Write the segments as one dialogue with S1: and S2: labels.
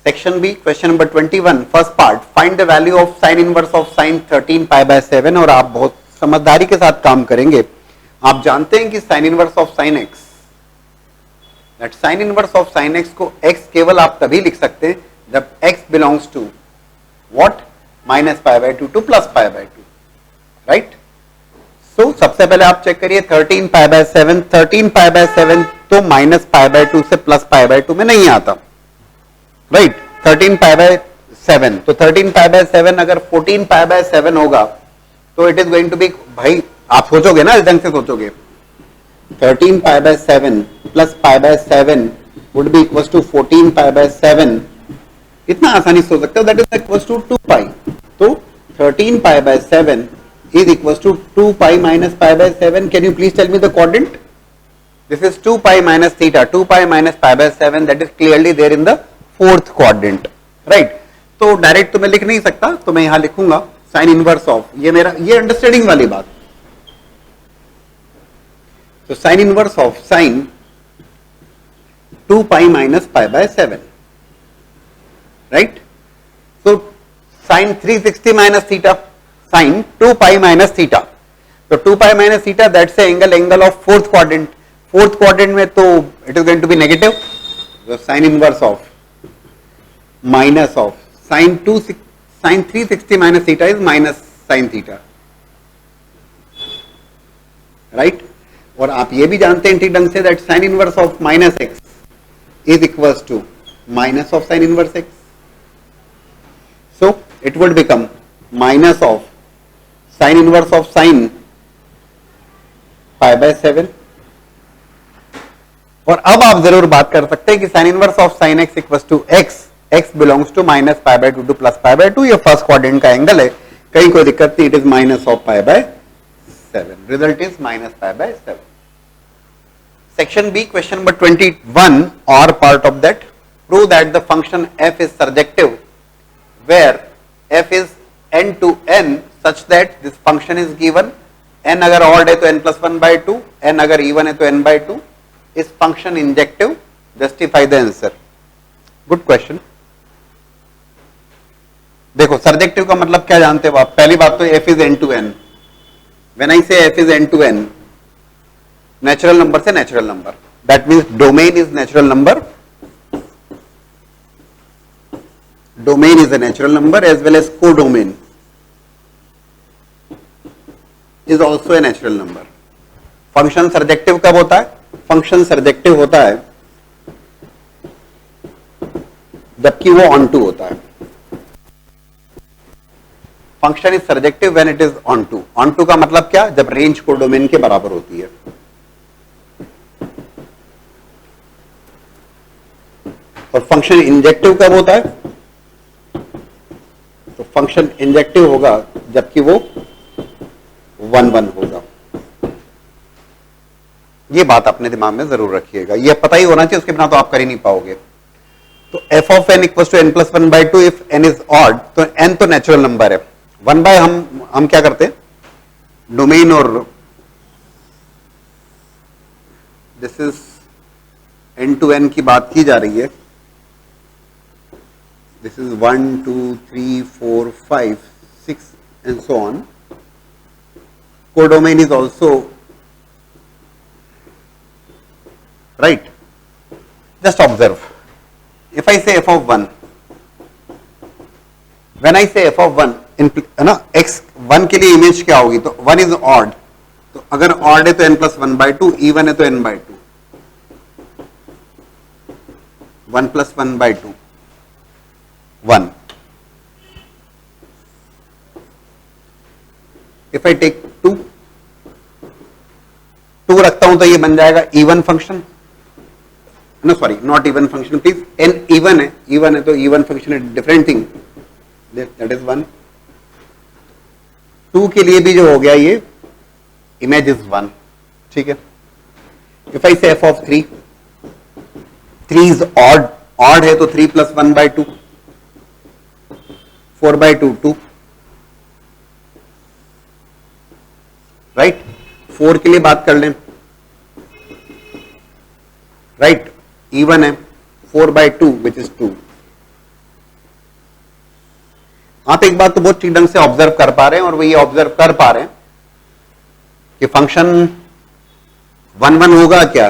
S1: Section B question number 21 first part, find the value of sine inverse of sine 13 pi by 7। और आप बहुत समझदारी के साथ काम करेंगे। आप जानते हैं कि sine inverse of sine X, that sine inverse of sine X को एक्स केवल आप तभी लिख सकते हैं जब X belongs to what, minus pi by 2 to plus pi by 2, right. So सबसे पहले आप चेक करिए 13 पाई बाय 7, 13 पाई बाय 7 तो माइनस पाई बाय 2 से प्लस पाई बाय 2 में नहीं आता, राइट। 13 पाई बाय 7, तो 13 पाई बाय 7 अगर 14 पाई बाय 7 होगा तो it is going to be, भाई आप सोचोगे ना, इस ढंग से सोचोगे, 13 pi by 7 plus pi by 7 would be equal to 14 pi by 7। इतना आसानी से सोच सकते हो, that is equal to 2 pi. तो 13 pi by 7 is equals to 2 pi minus pi by 7. Can you please tell me the quadrant? This is 2 pi minus theta, 2 pi minus pi by 7, that is clearly there in the fourth quadrant, right? तो direct तो मैं लिख नहीं सकता, तो मैं यहां लिखूंगा साइन इनवर्स ऑफ, ये मेरा ये अंडरस्टैंडिंग वाली बात। तो sine inverse of sine 2 pi minus pi by 7, right? So sine 360 minus theta, sin 2 pi minus theta, तो 2 pi minus theta that's a angle of fourth quadrant, fourth quadrant में तो it is going to be negative, so sin inverse of minus of sin 360 minus theta is minus sin theta, right। और आप ये भी जानते हैं ठीक ढंग से that sin inverse of minus x is equals to minus of sin inverse x, so it would become minus of sign inverse of sine pi by 7। और अब आप जरूर बात कर सकते हैं कि sine inverse of sine x equal to x, x belongs to minus pi by 2 to plus pi by 2, ये फर्स्ट क्वाड्रेंट का एंगल है, कहीं कोई दिक्कत नहीं, it is minus of pi by 7, result is minus pi by 7। Section B question number 21 और part of that, prove that the function f is surjective where f is n to n such that this function is given, n अगर odd है तो n plus 1 by 2, n अगर even है तो n by 2, is function injective, justify the answer। good question। देखो surjective का मतलब क्या जानते हो आप, पहली बात तो f is n to n, when I say f is n to n, natural number से natural number, that means domain is natural number, domain is a natural number as well as codomain is also a natural number। Function surjective कब होता है, function surjective होता है जबकि वो on to होता है। Function is surjective when it is onto, onto का मतलब क्या, जब रेंज कोडोमेन के बराबर होती है। और फंक्शन इंजेक्टिव कब होता है, तो फंक्शन इंजेक्टिव होगा जबकि वो 1 होगा। ये बात अपने दिमाग में जरूर रखिएगा, ये पता ही होना चाहिए, उसके बिना तो आप कर ही नहीं पाओगे। तो f of n equal to n plus 1 by 2 if n is odd, तो n तो नेचुरल नंबर है, 1 बाय हम क्या करते हैं, डोमेन, और this is n to n की बात की जा रही है, this is 1 2 3 4 5 6 and so on। codomain is also right, just observe, if I say f of 1, when I say f of 1 है ना, x 1 के लिए इमेज क्या होगी, तो 1 is odd, तो अगर odd है तो n plus 1 by 2, even है तो n by 2, 1 plus 1 by 2 1। If I take 2 रखता हूं तो ये बन जाएगा even function, no sorry not even function please, n even है तो इवन फंक्शन है, डिफरेंट थिंग, दैट इज 1। 2 के लिए भी जो हो गया ये इमेज इज 1, ठीक है। इफ आई से f ऑफ 3, 3 इज ऑड है तो 3 प्लस 1 बाय 2, 4 by 2 2, राइट। 4 के लिए बात कर लें, राइट, इवन है 4 by 2 विच इज 2, आप एक बात तो बहुत ठीक ढंग से ऑब्जर्व कर पा रहे हैं, और वो ये ऑब्जर्व कर पा रहे हैं कि फंक्शन 1 1 होगा क्या,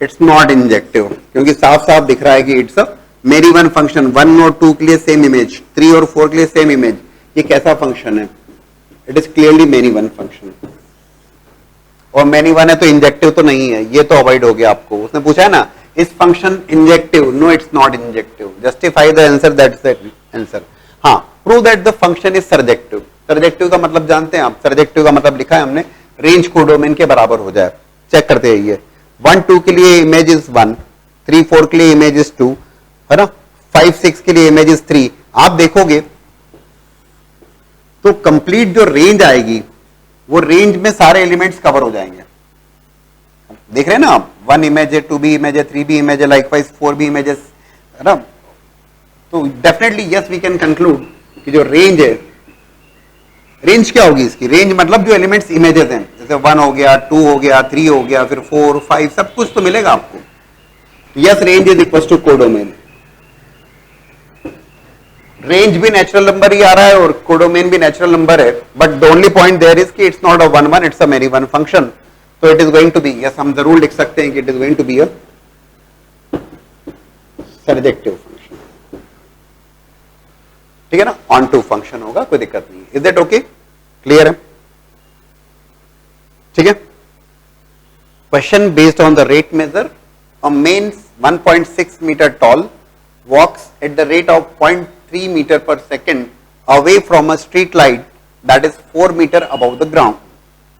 S1: इट्स नॉट इंजेक्टिव, क्योंकि साफ साफ दिख रहा है कि इट्स अ मेरी वन फंक्शन। 1 और 2 के लिए सेम इमेज, 3 और 4 के लिए सेम इमेज। ये कैसा फंक्शन है? It is clearly many one function. और मेनी वन है तो इंजेक्टिव तो नहीं है, ये तो अवॉइड हो गया आपको। उसने पूछा है ना, इस function injective? No, it's not injective. Justify the answer, that's the answer. हाँ, prove that the function is surjective. Surjective का मतलब जानते हैं आप? सर्जेक्टिव का मतलब लिखा है हमने, रेंज कोडोमेन के बराबर हो जाए। चेक करते हैं, ये 1 2 के लिए इमेज इज 1, 3 4 के लिए इमेज इज 2, है ना, 5 6 के लिए इमेज इज 3। आप देखोगे तो कंप्लीट जो रेंज आएगी, वो रेंज में सारे एलिमेंट्स कवर हो जाएंगे। देख रहे हैं ना आप, 1 इमेज है, 2 भी इमेज है, 3 भी इमेज है, लाइकवाइज 4 भी इमेजेस, है ना। तो definitely yes we can conclude कि जो रेंज है, रेंज क्या होगी इसकी? रेंज मतलब जो एलिमेंट्स इमेजेस हैं, जैसे 1 हो गया, 2 हो गया, 3 हो गया, फिर 4 5 सब कुछ तो मिलेगा आपको। Yes, range is equal to codomain. Range भी नेचुरल नंबर ही आ रहा है और कोडोमेन भी नेचुरल नंबर है, but the only point there is कि it's not a 1 1, it's a many one function. तो it is going to be, yes हम जरूर लिख सकते हैं कि it is going to be a surjective function. ठीक है ना, ऑन टू फंक्शन होगा, कोई दिक्कत नहीं। Is that okay? क्लियर है? ठीक है। Question based on the rate measure, a man 1.6 metre tall walks at the rate of 0.3 meter per second away from a street light that is 4 meter above the ground.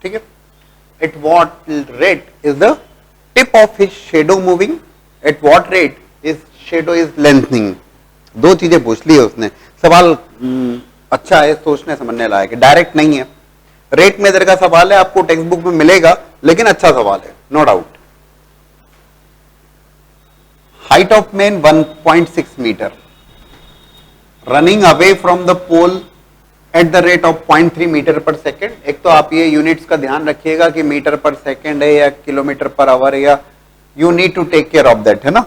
S1: ठीक है। At what rate is the tip of his shadow moving? At what rate his shadow is lengthening? दो चीजें पूछ ली है उसने। सवाल अच्छा है, सोचने समझने लायक है, डायरेक्ट नहीं है। रेट मेजर का सवाल है, आपको टेक्स्ट बुक में मिलेगा, लेकिन अच्छा सवाल है, no doubt. Height of man 1.6 meter, running away from the pole at the rate of 0.3 meter per second। एक तो आप ये यूनिट्स का ध्यान रखिएगा कि मीटर पर सेकेंड है या किलोमीटर पर आवर है, या you need to take care of that, है ना।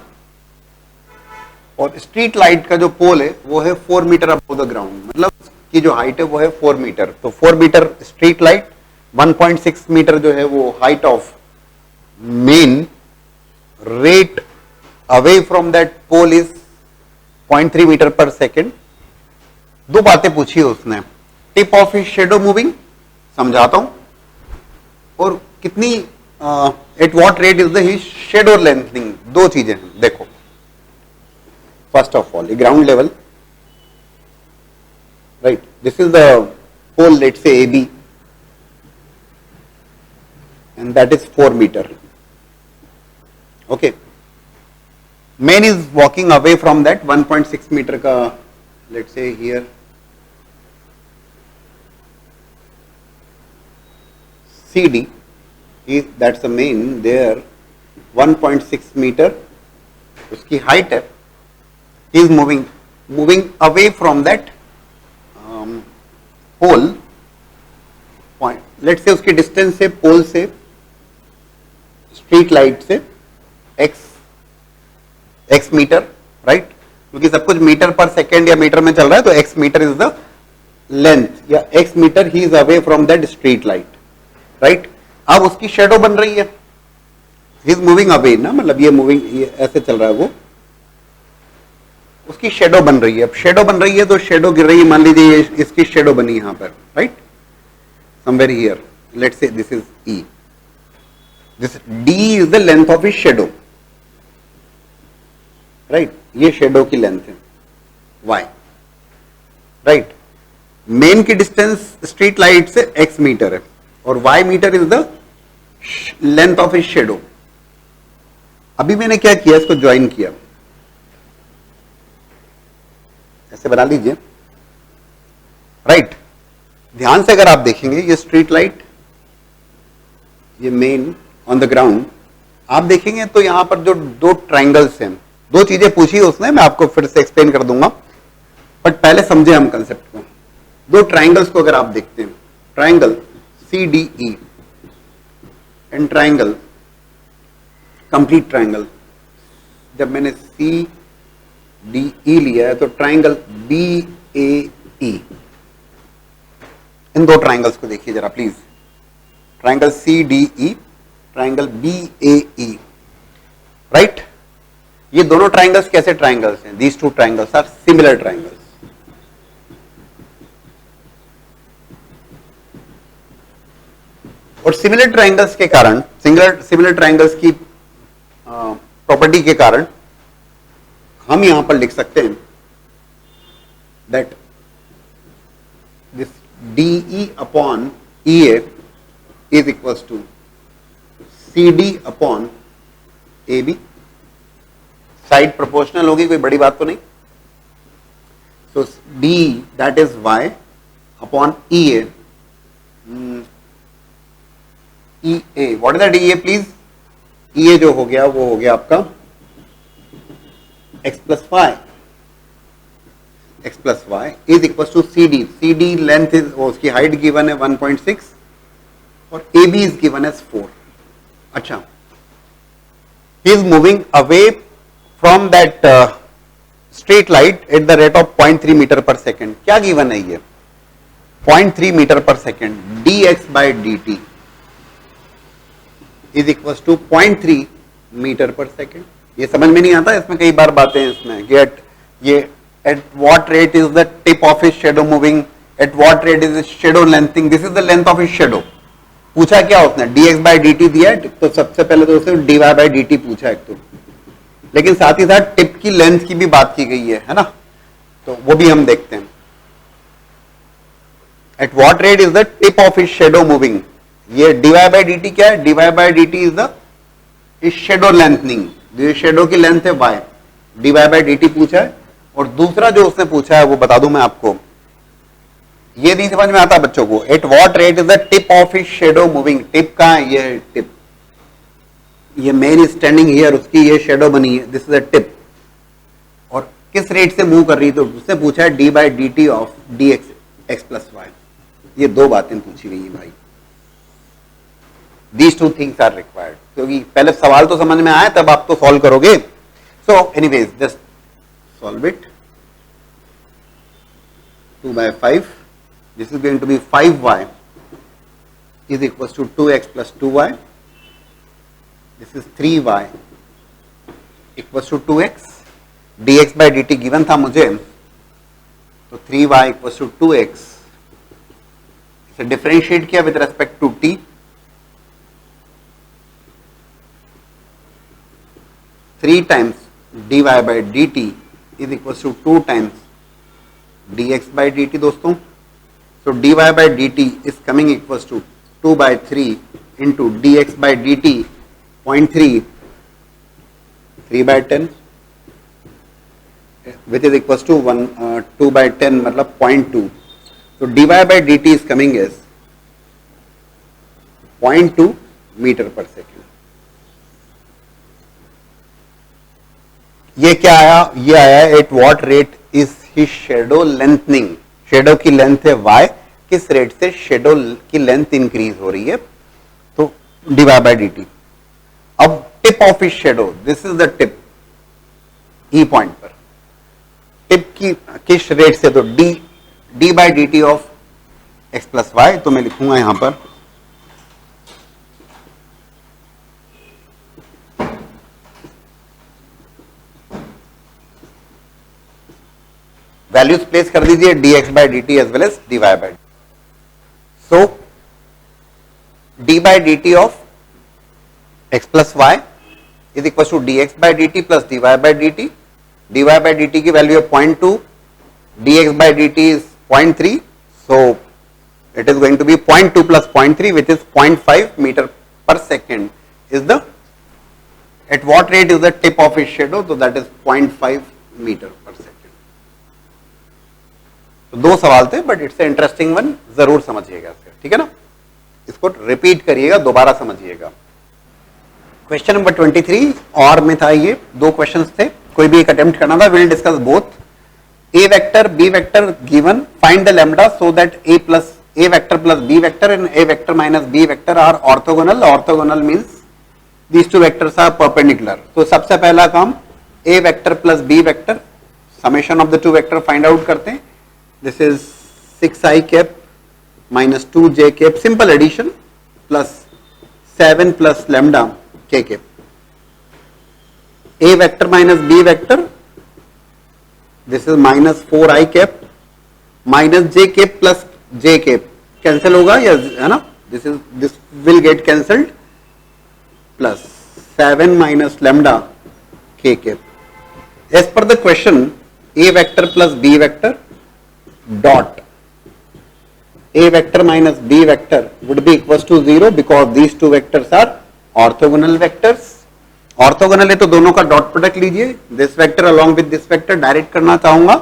S1: और स्ट्रीट लाइट का जो पोल है वो है 4 मीटर अबव द ग्राउंड, मतलब की जो हाइट है वो है 4 मीटर। तो 4 मीटर स्ट्रीट लाइट, 1.6 मीटर जो है वो height of main, rate away from that pole is 0.3 meter per second। दो बातें पूछी है उसने, tip of his shadow moving, समझाता हूं, और कितनी at what rate is the his shadow lengthening. दो चीजें हैं, देखो। First of all ground level, right, this is the pole, let's say AB, and that is 4 metre. Okay, man is walking away from that 1.6 meter ka, let's say here CD is, that's the main there, 1.6 meter uski height hai, he is moving away from that pole point। let's say uski distance से pole से street light से x metre, right, क्योंकि सब कुछ metre पर second या metre में चल रहा है, तो x metre is the length, या x मीटर ही is away from that street light, right. अब उसकी शेडो बन रही है, ही इज मूविंग अवे ना, मतलब ये मूविंग, ये ऐसे चल रहा है, वो उसकी शेडो बन रही है। अब शेडो बन रही है तो शेडो गिर रही है, मान लीजिए इसकी शेडो बनी यहां पर, right, somewhere here, let's say this is E, this D is the length of his shadow, right, ये शेडो की लेंथ है y, राइट। मेन की डिस्टेंस स्ट्रीट लाइट से x मीटर है, और y metre is the length of his shadow. अभी मैंने क्या किया, इसको ज्वाइन किया, ऐसे बना लीजिए, राइट। ध्यान से अगर आप देखेंगे, ये स्ट्रीट लाइट, ये मेन ऑन द ग्राउंड, आप देखेंगे तो यहां पर जो दो ट्राइंगल्स हैं, दो चीजें पूछी है उसने, मैं आपको फिर से एक्सप्लेन कर दूंगा, बट पहले समझे हम कंसेप्ट को। दो ट्राइंगल्स को अगर आप देखते हैं, triangle CDE and triangle, complete triangle, जब मैंने CDE लिया है तो ट्राइंगल ए ई, इन दो ट्राइंगल्स को देखिए जरा please, triangle c d e, triangle b a e, right. ये दोनों ट्राइंगल्स कैसे ट्राइंगल्स हैं? These two triangles are similar triangles. और सिमिलर ट्राइंगल्स के कारण, सिमिलर ट्राइंगल्स की प्रॉपर्टी के कारण हम यहां पर लिख सकते हैं that this DE upon EA is equals to CD upon AB। Side proportional होगी, कोई बड़ी बात तो नहीं। So D that is Y upon EA, EA, what is that EA please? EA जो हो गया वो हो गया आपका x plus y, x plus Y is equal to CD। CD length is, उसकी हाइट गिवन है 1.6 और AB इज गिवन एज 4। अच्छा, he is moving away from that straight light at the rate of 0.3 metre पर second. क्या given है ये? 0.3 metre पर second. dx by dt is equal to 0.3 metre पर सेकेंड। ये समझ में नहीं आता, इसमें कई बार बातें हैं इसमें कि eight what rate is the tip of his shadow moving, eight what rate is shadow lengthening, this is the length of his shadow. पूछा क्या उसने? dx बाय dt दिया है, तो सबसे पहले तो उसने dy बाय dt पूछा एक तो, लेकिन साथ ही साथ टिप की लेंथ की भी बात की गई है ना, तो वो भी हम देखते हैं। At what rate is the tip of his shadow moving, ये dy बाय dt क्या है? dy by dt is the shadow lengthening, जो शैडो की लेंथ है y, dy बाय dt पूछा है। और दूसरा जो उसने पूछा है वो बता दूं मैं आपको, ये नहीं समझ में आता बच्चों को। Eight what rate is the tip of his shadow moving, tip कहां है? ये टिप, ये मेन स्टैंडिंग हियर, उसकी ये शैडो बनी है, दिस इज द टिप, और किस रेट से मूव कर रही है? तो उसने पूछा है d by d t of d x plus y. ये दो बातें पूछी गई है भाई। These two things are required, क्योंकि पहले सवाल तो समझ में आया तब आप तो सॉल्व करोगे। So anyways just solve it. 2 by 5, this is going to be 5y is equals to 2x plus 2y, this is 3y equals to 2x, dx by dt given था मुझे, तो 3y equals to 2x, इसे differentiate किया with respect to t, 3 times dy by dt is equals to 2 times dx by dt दोस्तों। So dy by dt is coming equals to 2 by 3 into dx by dt 0.3, 3 by 10 which is equals to 2 by 10 मतलब 0.2। So dy by dt is coming as 0.2 metre पर second. ये क्या आया? ये आया at what rate is his shadow lengthening, shadow की length है y, किस रेट से शैडो की लेंथ इंक्रीज हो रही है, तो dy बाय dt। अब tip of his shadow, this is the tip, e point पर टिप की किस रेट से, तो d by d t of x plus y. तो मैं लिखूंगा यहां पर वैल्यूज प्लेस कर दीजिए, dx by dt as well as dy by dt। So d by dt of x plus Y is equal to dx by dt plus dy by dt। dy by dt की value है 0.2, dx by dt is 0.3, so it is going to be 0.2 plus 0.3 which is 0.5 metre पर second is the, at what rate is the tip of his shadow, तो that is 0.5 metre पर second. तो दो सवाल थे, but it's interesting one, जरूर समझिएगा इसे, ठीक है ना। इसको रिपीट करिएगा, दोबारा समझिएगा। क्वेश्चन नंबर 23 और में था, ये दो क्वेश्चंस थे, कोई भी एक अटेम्प्ट करना था। Will discuss both. A vector B vector given, find the lambda so that A vector plus B vector and A vector minus B vector are orthogonal. Orthogonal means these two vectors are perpendicular. तो सबसे पहला काम, A vector plus B vector, summation of the two vector find out करते हैं। this is 6i cap minus 2j cap, simple addition, plus 7 plus lambda k cap. A vector minus b vector, this is minus 4i cap minus j cap plus j cap, cancel होगा या है ना, this will get cancelled, plus 7 minus lambda k cap. As per the question, a vector plus b vector dot a vector minus b vector would be equals to 0 because these two vectors are orthogonal vectors. Orthogonal है तो दोनों का dot product लीजिए, this vector along with this vector direct करना चाहूंगा,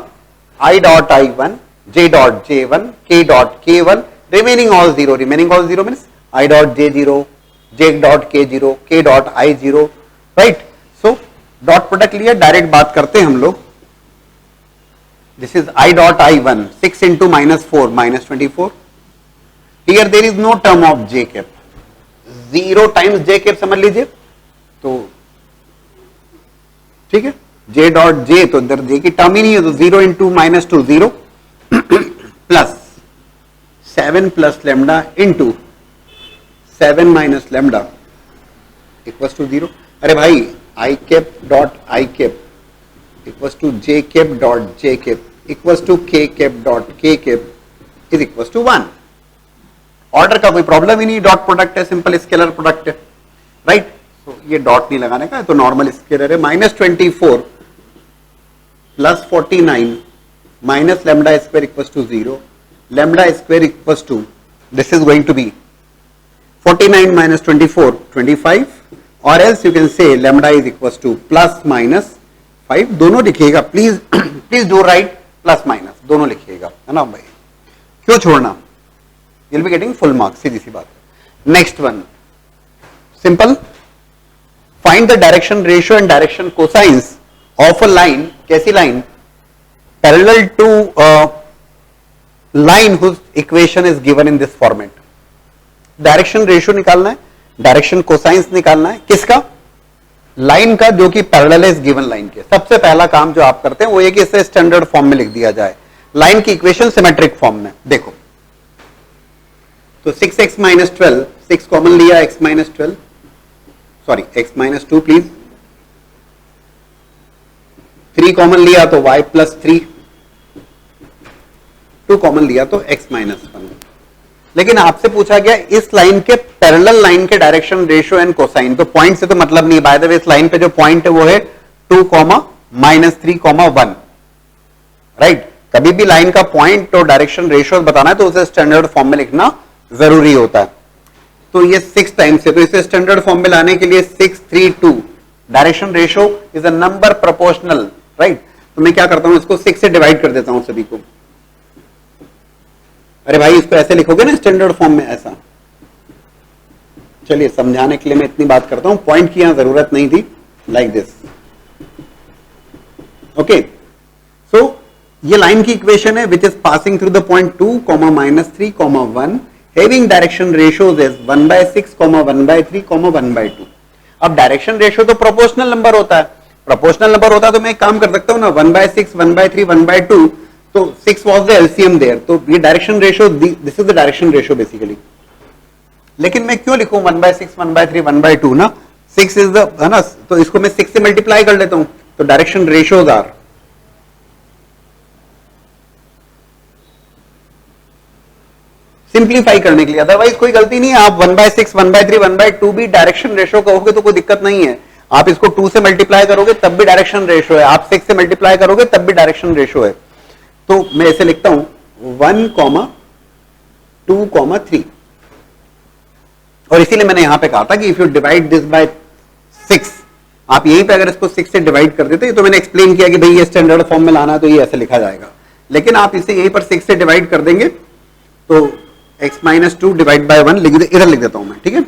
S1: i dot i1 j dot j1 k dot k1 remaining all zero, remaining all zero means i dot j0 j dot k0 k dot i0, right. So dot product लिया, direct बात करते हैं हम लोग. This is i dot i1 6 into minus 4 minus 24. Here there is no term of j cap, 0 times j cap समझ लीजिए, तो ठीक है, j डॉट j, तो इधर j की टर्म ही नहीं है, तो 0 into minus 2 0 plus 7 plus lambda into 7 minus lambda equals to 0. अरे भाई i cap dot i cap equals to j cap dot j cap equals to k cap dot k cap is equals to 1. Order का कोई problem ही नहीं, dot product है, simple scalar product है, right. तो ये डॉट नहीं लगाने का है, तो नॉर्मल स्केलर है. Minus 24 plus 49 minus lambda square equals to 0, lambda square equals to, this is going to be 49 minus 24 25, और else you can say lambda is equals to plus minus 5. दोनों लिखिएगा please, please do write plus minus, दोनों लिखिएगा, है ना भाई, क्यों छोड़ना, you'll be getting full marks, सीधी सी बात. Next one simple, find the direction ratio and direction cosines of a line. कैसी line? Parallel to line whose equation is given in this format. Direction ratio निकालना है, direction cosines निकालना है, किसका? Line का, जो कि पैरेलल है इस गिवन लाइन के. सबसे पहला काम जो आप करते हैं वो ये कि इसे स्टैंडर्ड फॉर्म में लिख दिया जाए, लाइन की इक्वेशन सिमेट्रिक फॉर्म में. देखो तो 6x माइनस 12, 6 कॉमन लिया, x minus 12, sorry x minus 2 please, 3 common लिया तो y प्लस 3, 2 कॉमन लिया तो x माइनस 1. लेकिन आपसे पूछा गया इस लाइन के पैरेलल लाइन के डायरेक्शन रेशियो एंड कोसाइन, तो पॉइंट से तो मतलब नहीं. बाय द वे इस लाइन पे जो पॉइंट है वो है 2 माइनस 3 1, राइट. कभी भी लाइन का पॉइंट और डायरेक्शन रेशियो बताना है तो उसे स्टैंडर्ड फॉर्म में लिखना जरूरी होता है. तो ये 6 टाइम्स है, तो इसे स्टैंडर्ड फॉर्म में लाने के लिए 6 3 2, direction ratio is a number proportional, right. तो मैं क्या करता हूं, इसको 6 से डिवाइड कर देता हूं सभी को. अरे भाई इसको ऐसे लिखोगे ना स्टैंडर्ड फॉर्म में, ऐसा. चलिए समझाने के लिए मैं इतनी बात करता हूं, पॉइंट की यहां जरूरत नहीं थी, लाइक दिस. ओके, सो ये लाइन की इक्वेशन है which is passing through the point 2 minus 3 1, having direction ratios as 1/6, 1/3, 1/2. अब डायरेक्शन रेशियो तो प्रोपोर्शनल नंबर होता है, प्रोपोर्शनल नंबर होता है तो मैं एक काम कर सकता हूं ना, 1/6, 1/3, 1/2, तो 6 was the LCM there, तो ये direction ratio, this is the direction ratio basically. लेकिन मैं क्यों लिखूं 1/6, 1/3, 1/2 ना, 6 इज द, है ना, तो इसको मैं 6 से मल्टीप्लाई कर लेता हूं, तो डायरेक्शन रेशियोज आर, सिंप्लीफाई करने के लिए, अदरवाइज कोई गलती नहीं है. आप 1/6, 1/3, 1/2 भी डायरेक्शन रेशियो कहोगे तो कोई दिक्कत नहीं है. आप इसको 2 से मल्टीप्लाई करोगे तब भी डायरेक्शन रेशियो है, आप 6 से मल्टीप्लाई करोगे तब भी डायरेक्शन रेशियो है. तो मैं ऐसे लिखता हूं 1, 2, 3, और इसीलिए मैंने यहां पे कहा था कि if you divide this by 6, आप यहीं पे अगर इसको 6 से डिवाइड कर देते, तो मैंने एक्सप्लेन किया कि भाई ये स्टैंडर्ड फॉर्म में लाना है तो ये ऐसे लिखा जाएगा. लेकिन आप इसे यहीं पर 6 से डिवाइड कर देंगे तो x माइनस 2 डिवाइड बाय 1 इधर लिख देता हूं मैं, ठीक है.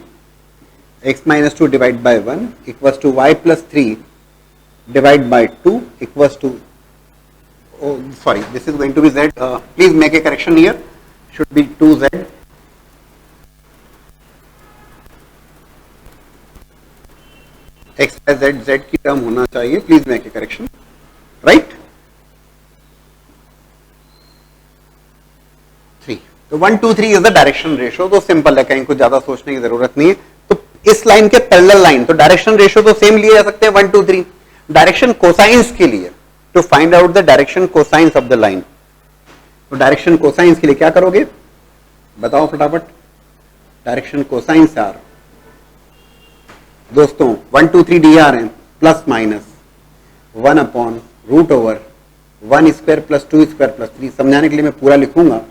S1: x minus 2 divide by 1 equals to y plus 3 divide by 2 equals to, sorry this is going to be z, please make a correction here, should be 2z. x बाय z की term होना चाहिए, please make a correction, right. तो 1 2 3 is the direction ratio, तो simple है, कहीं कुछ ज्यादा सोचने की जरूरत नहीं है। तो इस लाइन के पैरेलल लाइन, तो डायरेक्शन रेशियो तो सेम लिए जा सकते हैं 1 2 3। डायरेक्शन कोसाइंस के लिए, to find out the direction cosines of the line, तो डायरेक्शन कोसाइंस के लिए क्या करोगे बताओ फटाफट। डायरेक्शन कोसाइंस आर दोस्तों 1 2 3 डी आर है plus minus 1 upon root over 1 square plus 2 square plus 3। समझाने के लिए मैं पूरा लिखूंगा,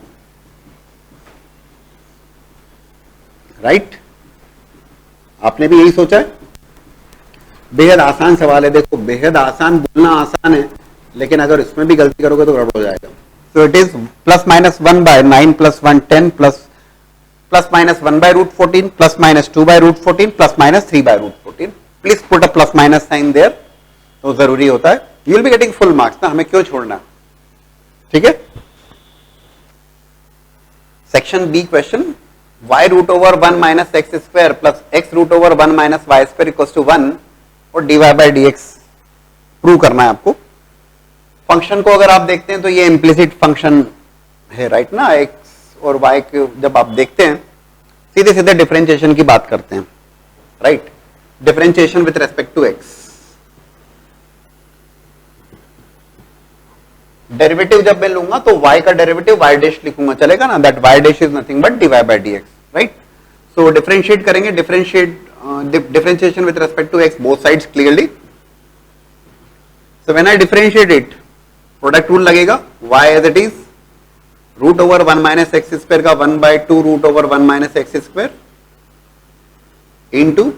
S1: राइट? आपने भी यही सोचा है? बेहद आसान सवाल है, देखो बेहद आसान, बोलना आसान है, लेकिन अगर इसमें भी गलती करोगे तो गड़बड़ हो जाएगा। तो it is plus minus 1 by 9 plus 1 10 plus minus 1 by root 14 plus minus 2 by root 14 plus minus 3 by root 14। Please put a plus minus sign there, तो जरूरी होता है। You will be getting full marks ना, हमें क्यों छोड़ना, ठीक है? Section B question, y root over 1 minus x square plus x root over 1 minus Y square equals to 1 और dy बाय dx प्रूव करना है आपको। फंक्शन को अगर आप देखते हैं तो ये इम्प्लिसिट फंक्शन है, राइट ना? x और y को जब आप देखते हैं सीधे सीधे डिफरेंशिएशन की बात करते हैं, right? Differentiation with respect to x। Derivative जब मैं लूंगा तो y का डेरिवेटिव y डैश लिखूंगा, चलेगा ना? That y dash is nothing but dy by dx, right? So differentiate करेंगे, differentiation with respect to x both sides clearly. So when I differentiate it, product rule लगेगा, y as it is root over 1 minus x square का 1 by 2 root over 1 minus x square into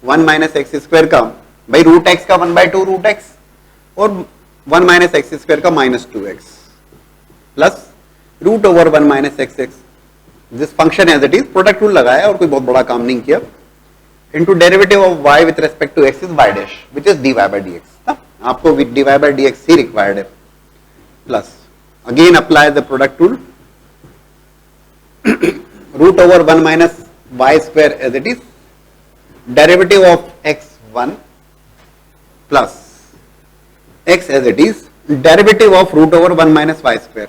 S1: 1 minus x square का भाई root x का 1 by 2 root X और 1 minus x square का minus 2x plus root over 1 minus X X, this function as it is, product rule लगाया और कोई बहुत बड़ा काम नहीं किया, into derivative of y with respect to x is y dash which is dy by dx। आपको with dy by dx ही रिक्वायर्ड है, plus again apply the product rule, root over 1 minus Y square as it is, derivative of x1 plus x as it is, derivative of root over 1 minus y square,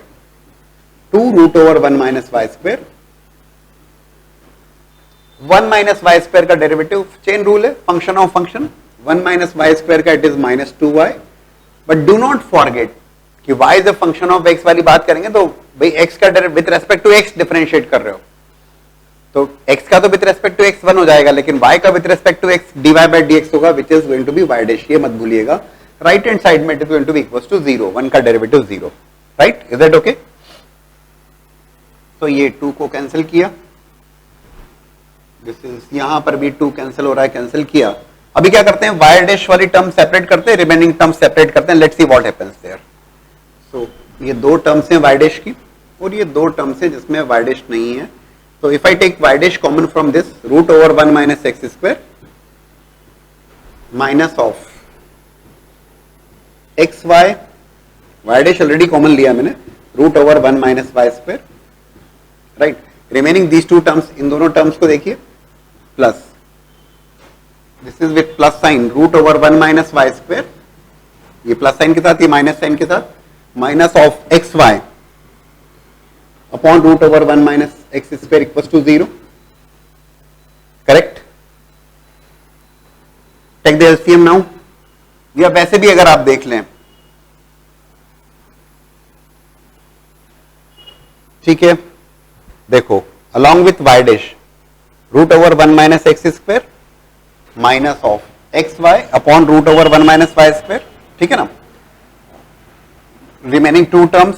S1: 2 root over 1 minus y square, 1 minus y square का derivative chain rule है, function of function 1 minus y square का it is minus 2y, but do not forget कि y इज a function of x वाली बात करेंगे तो भाई x का with respect to x differentiate कर रहे हो, तो x का तो विथ रेस्पेक्ट टू x 1 हो जाएगा, लेकिन y का with respect to x dy by dx होगा which is going to be y dash, ये मत भूलिएगा। राइट हैंड साइड में it is going to be equals to 0, 1 का derivative 0, right? Is that okay? तो ये 2 को कैंसिल किया, दिस इज, यहां पर भी 2 कैंसिल हो रहा है, कैंसिल किया। अभी क्या करते हैं, y डैश वाली टर्म सेपरेट करते हैं, रिमेनिंग टर्म सेपरेट करते हैं, let's see what happens there. So ये 2 टर्म्स हैं y डैश की और ये 2 टर्म्स हैं जिसमें y डैश नहीं है। तो if I take y dash common from this, root over 1 minus x square minus of x Y, Y dash already common लिया मैंने, root over 1 minus Y square, right? Remaining these 2 terms, इन दोनों terms को देखिए, plus this is with plus sign root over 1 minus Y square, ये plus sign के साथ, ये माइनस साइन के साथ, minus of x y upon root over 1 minus x square equals to 0, correct? Take the LCM now, या वैसे भी अगर आप देख लें, ठीक है? देखो, along with y dash root over 1 minus x square minus of x y upon root over 1 minus Y square, ठीक है ना? Remaining 2 terms,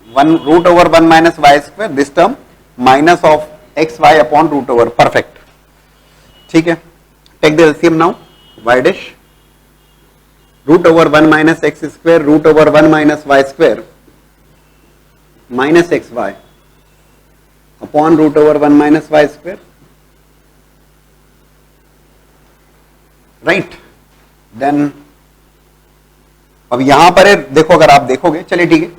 S1: 1 root over 1 minus Y square, this term minus of x y upon root over, perfect, ठीक है? Take the LCM now, y dash root over 1 minus x square root over 1 minus Y square minus x y upon root over 1 minus Y square, right? Then अब यहां पर है, देखो अगर आप देखोगे, चलिए ठीक है,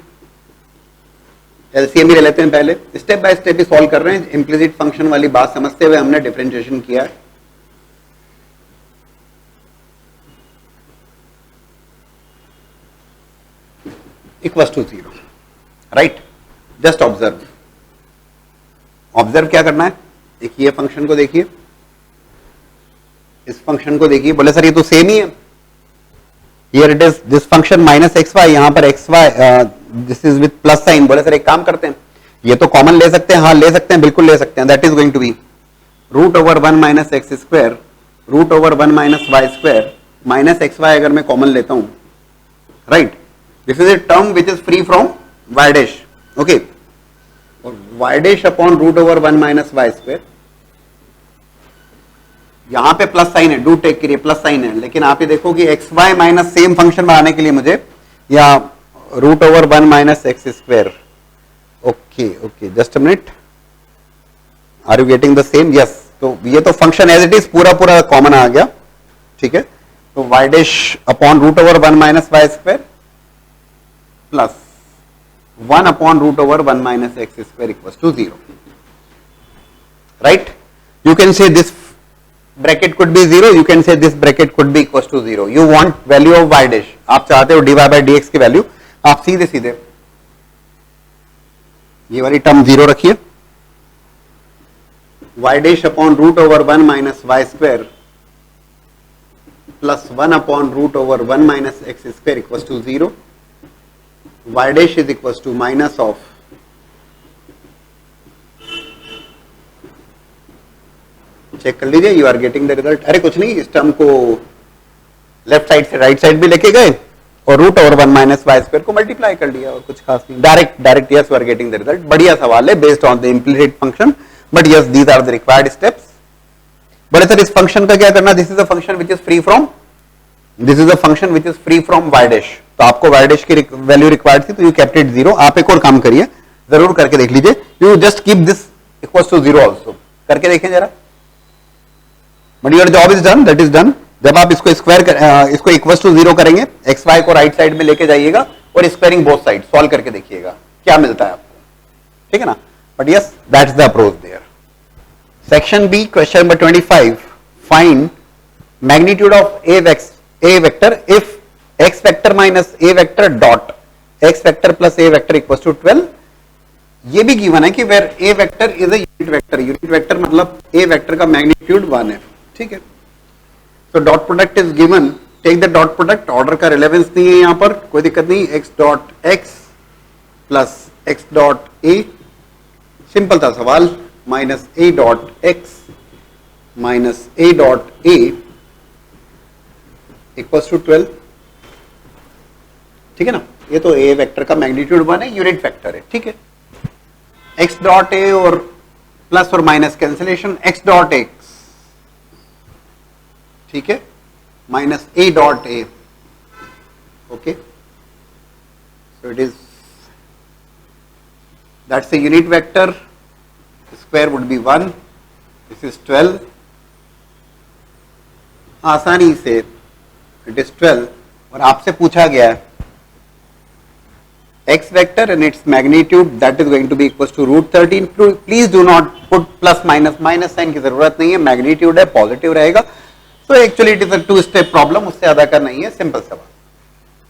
S1: एलसीएम ही ले लेते हैं पहले, step by step he solve कर रहे हैं, इम्प्लिसिट फंक्शन वाली बात समझते हुए हमने डिफरेंशिएशन किया है। equals to 0, right? Just observe. Observe क्या करना है, एक ये फंक्शन को देखिए, इस फंक्शन को देखिए, बोले सर ये तो सेम ही है, here it is this function minus x y, यहां पर x y this is with plus sign. बोले सर एक काम करते हैं, ये तो कॉमन ले सकते हैं, हाँ ले सकते हैं, बिल्कुल ले सकते हैं। That is going to be root over 1 minus x square root over 1 minus Y square minus x Y अगर मैं कॉमन लेता हूं, right, this is a term which is free from Y dash, okay, और Y dash upon root over 1 minus Y square, यहां पे plus sign है, do take के लिए प्लस साइन है, लेकिन आप ये देखो कि x y minus same function बनाने के लिए मुझे या root over 1 minus x square, okay okay just a minute, are you getting the same, yes, तो ये तो फंक्शन एज इट इज पूरा पूरा कॉमन आ गया, ठीक है, तो y dash upon root over 1 minus Y square plus 1 upon root over 1 minus x square equals to 0, right, you can say this bracket could be 0, you can say this bracket could be equals to 0, you want value of y dash, आप चाहते हो dy by dx की value, आप सीधे सीधे ये वाली term 0 रखिए, y dash upon root over 1 minus Y square plus 1 upon root over 1 minus x square equals to 0, y dash is equals to minus of check कर लीजिए, you are getting the result. अरे कुछ नहीं, इस term को left side से right side भी लेके गए और root over 1 minus Y square को मल्टीप्लाई कर लिया और कुछ खास नहीं, direct yes, you are getting the result. बढ़िया सवाल है based on the implicit function, but yes these are the required steps. बड़े सर इस फंक्शन का क्या करना, this is a function which is free from, this is a function which is free from Y dash, तो आपको y dash की value required थी तो यू केप्ट इट 0। आप एक और काम करिए, जरूर करके देख लीजिए, you just keep this equals to 0 also, करके देखें जरा, but your job is done, that is done. जब आप इसको स्क्वायर इसको इक्वल्स टू 0 करेंगे, एक्स वाई को राइट साइड में लेके जाइएगा और स्क्वायरिंग बोथ साइड सॉल्व करके देखिएगा क्या मिलता है आपको, ठीक है ना, but yes that's the approach there. Section B, question number 25, find magnitude of a vector if x vector minus a vector dot x vector plus a vector equals to 12। ये भी गिवन है कि where a vector is a unit vector, unit vector मतलब a vector का magnitude 1 है, ठीक है, तो dot product is given, take the dot product, order का रिलेवेंस नहीं है यहां पर, कोई दिक्कत नहीं, x dot x plus x dot a, simple था सवाल, minus a dot x minus a dot a equals to 12, ठीक है ना, ये तो ए वेक्टर का मैग्नीट्यूड 1 है, यूनिट वेक्टर है, ठीक है, एक्स डॉट ए और प्लस और minus cancellation, x dot x, ठीक है, minus a dot A, okay, so it is that's a unit vector, square would be 1, this is 12, आसानी से इट इज 12, और आपसे पूछा गया है x vector and its magnitude that is going to be equals to root 13. Please do not put plus minus, minus sign की जरूरत नहीं है, मैग्नीट्यूड है, पॉजिटिव रहेगा, so actually it is a 2-step problem, उससे ज्यादा का नहीं है, सिंपल सवाल।